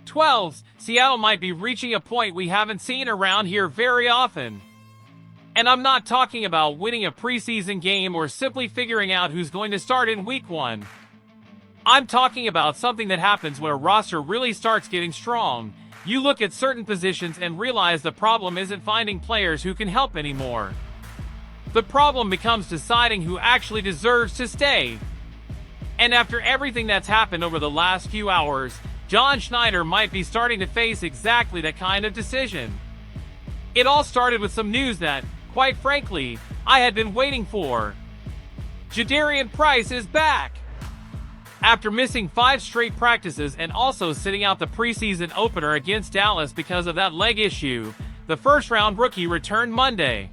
12s, Seattle might be reaching a point we haven't seen around here very often. And I'm not talking about winning a preseason game or simply figuring out who's going to start in week 1. I'm talking about something that happens when a roster really starts getting strong. You look at certain positions and realize the problem isn't finding players who can help anymore. The problem becomes deciding who actually deserves to stay. And after everything that's happened over the last few hours, John Schneider might be starting to face exactly that kind of decision. It all started with some news that, quite frankly, I had been waiting for. Jadarian Price is back! After missing 5 straight practices and also sitting out the preseason opener against Dallas because of that leg issue, the first-round rookie returned Monday.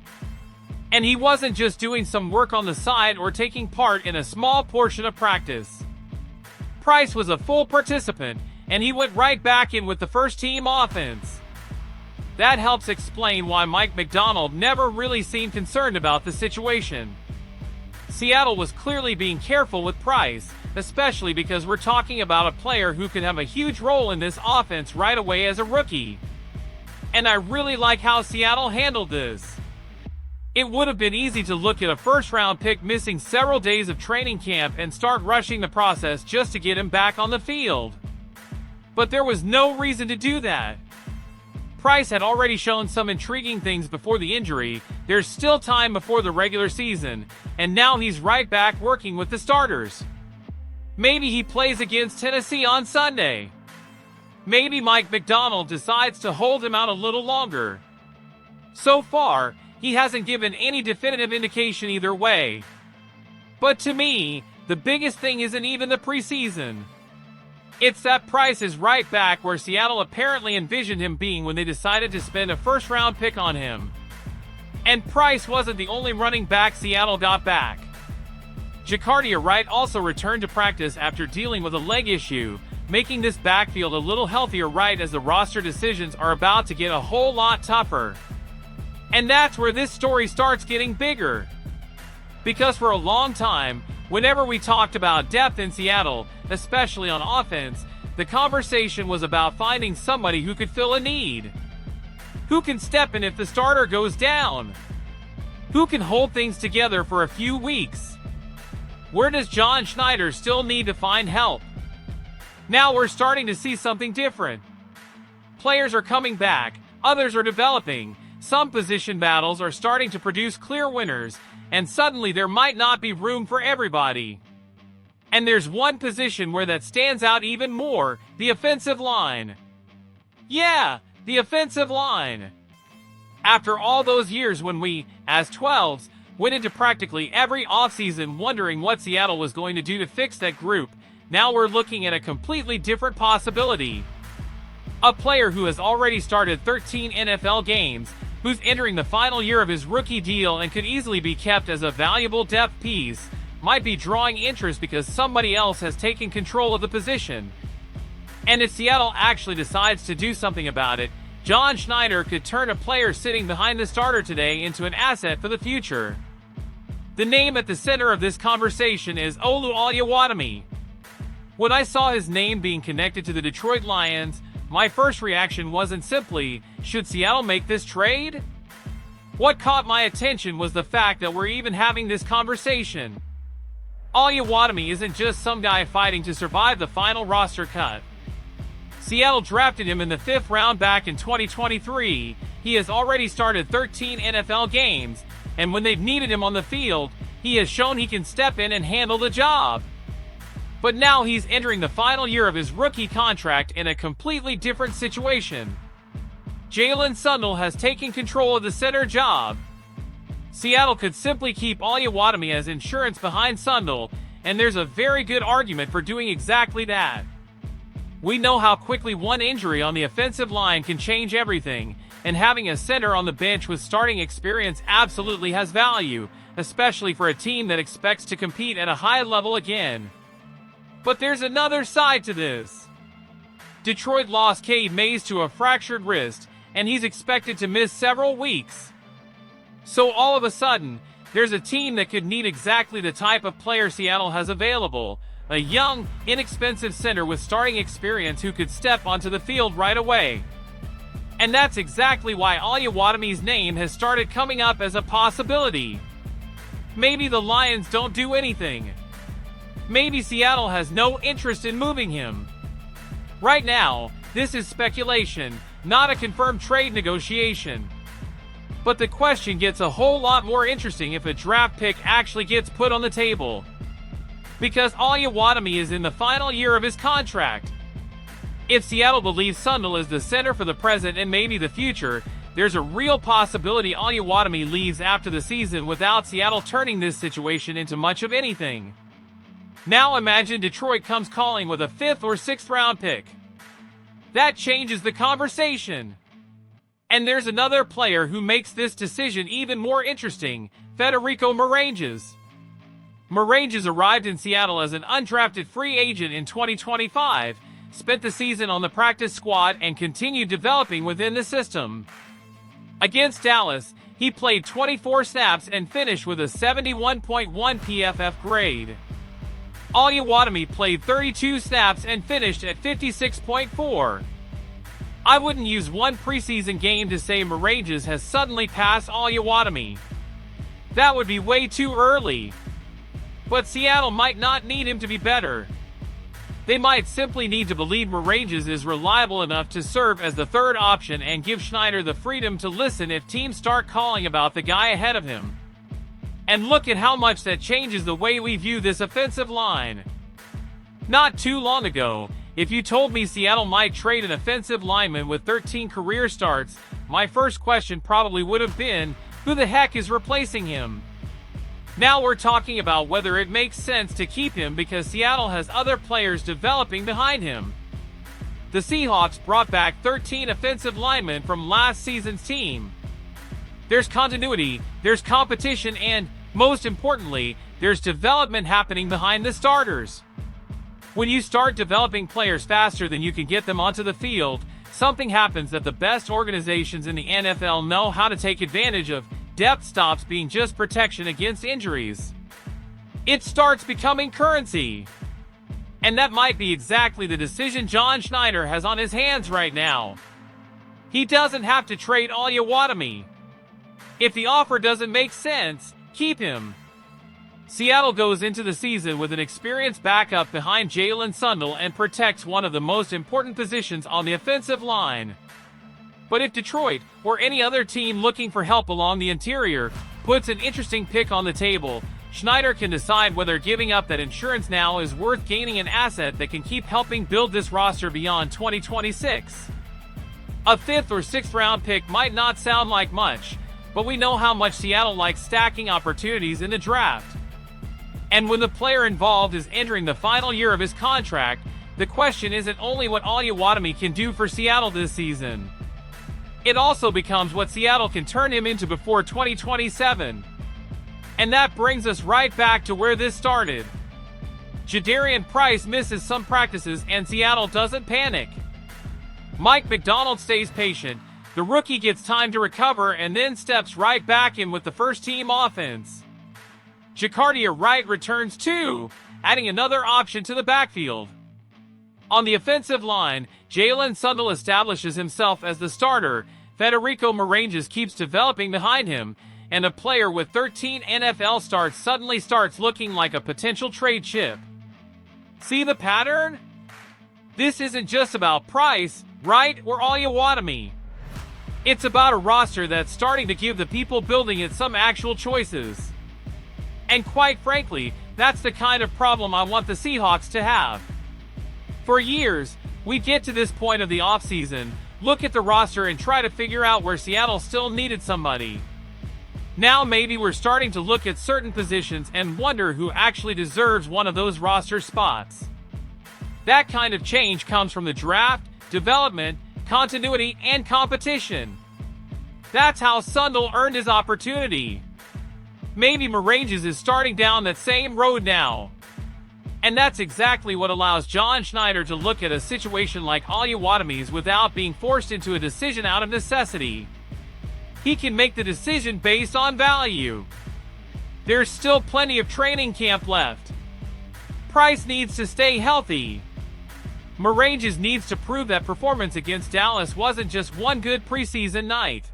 And he wasn't just doing some work on the side or taking part in a small portion of practice. Price was a full participant, and he went right back in with the first-team offense. That helps explain why Mike McDonald never really seemed concerned about the situation. Seattle was clearly being careful with Price, especially because we're talking about a player who could have a huge role in this offense right away as a rookie. And I really like how Seattle handled this. It would have been easy to look at a first-round pick missing several days of training camp and start rushing the process just to get him back on the field. But there was no reason to do that. Price had already shown some intriguing things before the injury. There's still time before the regular season, and now he's right back working with the starters. Maybe he plays against Tennessee on Sunday. Maybe Mike McDonald decides to hold him out a little longer. So far, he hasn't given any definitive indication either way. But to me, the biggest thing isn't even the preseason. It's that Price is right back where Seattle apparently envisioned him being when they decided to spend a first-round pick on him. And Price wasn't the only running back Seattle got back. Jacardia Wright also returned to practice after dealing with a leg issue, making this backfield a little healthier right as the roster decisions are about to get a whole lot tougher. And that's where this story starts getting bigger. Because for a long time, whenever we talked about depth in Seattle, especially on offense, the conversation was about finding somebody who could fill a need. Who can step in if the starter goes down? Who can hold things together for a few weeks? Where does John Schneider still need to find help? Now we're starting to see something different. Players are coming back, others are developing, some position battles are starting to produce clear winners, and suddenly there might not be room for everybody. And there's one position where that stands out even more, the offensive line. Yeah, the offensive line. After all those years when we, as 12s, went into practically every offseason wondering what Seattle was going to do to fix that group, now we're looking at a completely different possibility. A player who has already started 13 NFL games, who's entering the final year of his rookie deal and could easily be kept as a valuable depth piece, might be drawing interest because somebody else has taken control of the position. And if Seattle actually decides to do something about it, John Schneider could turn a player sitting behind the starter today into an asset for the future. The name at the center of this conversation is Olu Oluwatimi. When I saw his name being connected to the Detroit Lions, my first reaction wasn't simply, should Seattle make this trade? What caught my attention was the fact that we're even having this conversation. Oluwatimi isn't just some guy fighting to survive the final roster cut. Seattle drafted him in the 5th round back in 2023. He has already started 13 NFL games, and when they've needed him on the field, he has shown he can step in and handle the job. But now he's entering the final year of his rookie contract in a completely different situation. Jalen Sundell has taken control of the center job. Seattle could simply keep Oluwatimi as insurance behind Sundell, and there's a very good argument for doing exactly that. We know how quickly one injury on the offensive line can change everything, and having a center on the bench with starting experience absolutely has value, especially for a team that expects to compete at a high level again. But there's another side to this. Detroit lost Cade Mays to a fractured wrist, and he's expected to miss several weeks. So all of a sudden, there's a team that could need exactly the type of player Seattle has available, a young, inexpensive center with starting experience who could step onto the field right away. And that's exactly why Oluwatimi's name has started coming up as a possibility. Maybe the Lions don't do anything. Maybe Seattle has no interest in moving him. Right now, this is speculation, not a confirmed trade negotiation. But the question gets a whole lot more interesting if a draft pick actually gets put on the table. Because Oluwatimi is in the final year of his contract. If Seattle believes Sundell is the center for the present and maybe the future, there's a real possibility Oluwatimi leaves after the season without Seattle turning this situation into much of anything. Now imagine Detroit comes calling with a 5th or 6th round pick. That changes the conversation. And there's another player who makes this decision even more interesting, Federico Maranges. Maranges arrived in Seattle as an undrafted free agent in 2025, spent the season on the practice squad and continued developing within the system. Against Dallas, he played 24 snaps and finished with a 71.1 PFF grade. Oluwatimi played 32 snaps and finished at 56.4. I wouldn't use one preseason game to say Maranges has suddenly passed Oluwatimi. That would be way too early. But Seattle might not need him to be better. They might simply need to believe Maranges is reliable enough to serve as the third option and give Schneider the freedom to listen if teams start calling about the guy ahead of him. And look at how much that changes the way we view this offensive line. Not too long ago, if you told me Seattle might trade an offensive lineman with 13 career starts, my first question probably would have been, who the heck is replacing him? Now we're talking about whether it makes sense to keep him because Seattle has other players developing behind him. The Seahawks brought back 13 offensive linemen from last season's team. There's continuity, there's competition, and, most importantly, there's development happening behind the starters. When you start developing players faster than you can get them onto the field, something happens that the best organizations in the NFL know how to take advantage of. Depth stops being just protection against injuries. It starts becoming currency. And that might be exactly the decision John Schneider has on his hands right now. He doesn't have to trade Oluwatimi. If the offer doesn't make sense, keep him. Seattle goes into the season with an experienced backup behind Jalen Sundell and protects one of the most important positions on the offensive line. But if Detroit, or any other team looking for help along the interior, puts an interesting pick on the table, Schneider can decide whether giving up that insurance now is worth gaining an asset that can keep helping build this roster beyond 2026. A 5th or 6th round pick might not sound like much, but we know how much Seattle likes stacking opportunities in the draft. And when the player involved is entering the final year of his contract, the question isn't only what Oluwatimi can do for Seattle this season. It also becomes what Seattle can turn him into before 2027. And that brings us right back to where this started. Jadarian Price misses some practices and Seattle doesn't panic. Mike McDonald stays patient, the rookie gets time to recover and then steps right back in with the first-team offense. Jacardia Wright returns too, adding another option to the backfield. On the offensive line, Jalen Sundell establishes himself as the starter, Federico Maranges keeps developing behind him, and a player with 13 NFL starts suddenly starts looking like a potential trade chip. See the pattern? This isn't just about Price, Wright, or Oluwatimi. It's about a roster that's starting to give the people building it some actual choices. And quite frankly, that's the kind of problem I want the Seahawks to have. For years, we get to this point of the offseason, look at the roster and try to figure out where Seattle still needed somebody. Now maybe we're starting to look at certain positions and wonder who actually deserves one of those roster spots. That kind of change comes from the draft, development, continuity, and competition. That's how Sundell earned his opportunity. Maybe Maranges is starting down that same road now. And that's exactly what allows John Schneider to look at a situation like Oluwatimi's without being forced into a decision out of necessity. He can make the decision based on value. There's still plenty of training camp left. Price needs to stay healthy. Moranges needs to prove that performance against Dallas wasn't just one good preseason night.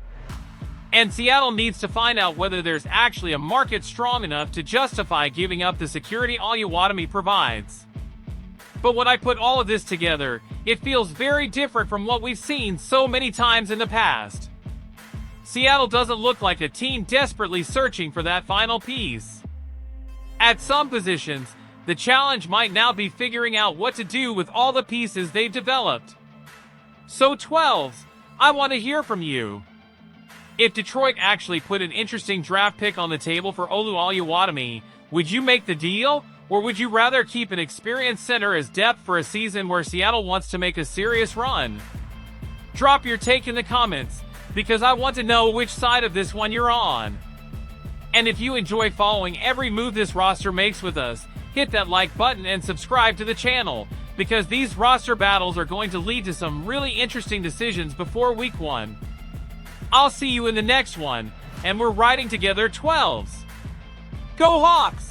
And Seattle needs to find out whether there's actually a market strong enough to justify giving up the security Oluwatimi provides. But when I put all of this together, it feels very different from what we've seen so many times in the past. Seattle doesn't look like a team desperately searching for that final piece. At some positions, the challenge might now be figuring out what to do with all the pieces they've developed. So 12s, I want to hear from you. If Detroit actually put an interesting draft pick on the table for Oluwatimi, would you make the deal? Or would you rather keep an experienced center as depth for a season where Seattle wants to make a serious run? Drop your take in the comments, because I want to know which side of this one you're on. And if you enjoy following every move this roster makes with us, hit that like button and subscribe to the channel, because these roster battles are going to lead to some really interesting decisions before week 1. I'll see you in the next one, and we're riding together 12s. Go Hawks!